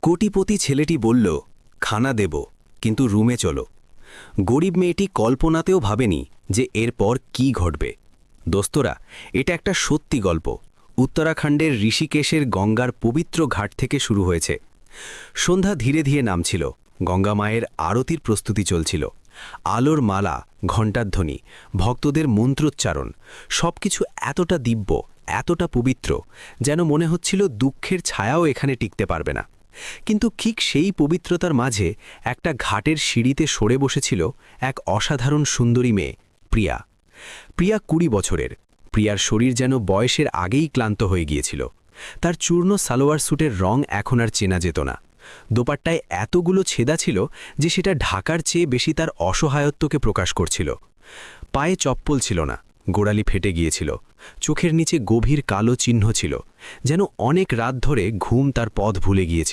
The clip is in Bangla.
কোটিপতি ছেলেটি বলল, খানা দেব, কিন্তু রুমে চলো। গরিব মেয়েটি কল্পনাতেও ভাবেনি যে এরপর কি ঘটবে। দোস্তরা, এটা একটা সত্যি গল্প। উত্তরাখণ্ডের ঋষিকেশের গঙ্গার পবিত্র ঘাট থেকে শুরু হয়েছে। সন্ধ্যা ধীরে ধীরে নামছিল, গঙ্গা মায়ের আরতির প্রস্তুতি চলছিল। আলোর মালা, ঘণ্টাধ্বনি, ভক্তদের মন্ত্রোচ্চারণ, সবকিছু এতটা দিব্য, এতটা পবিত্র, যেন মনে হচ্ছিল দুঃখের ছায়াও এখানে টিকতে পারবে না। কিন্তু ঠিক সেই পবিত্রতার মাঝে একটা ঘাটের সিঁড়িতে সরে বসেছিল এক অসাধারণ সুন্দরী মেয়ে, প্রিয়া। প্রিয়া ২০ বছরের। প্রিয়ার শরীর যেন বয়সের আগেই ক্লান্ত হয়ে গিয়েছিল। তার চূর্ণ সালোয়ার স্যুটের রং এখন আর চেনা যেত না। দোপাট্টায় এতগুলো ছেদা ছিল যে সেটা ঢাকার চেয়ে বেশি তার অসহায়ত্বকে প্রকাশ করছিল। পায়ে চপ্পল ছিল না, গোড়ালি ফেটে গিয়েছিল। চোখের নিচে গভীর কালো চিহ্ন ছিল, যেন অনেক রাত ধরে ঘুম তার পথ ভুলে গিয়েছে।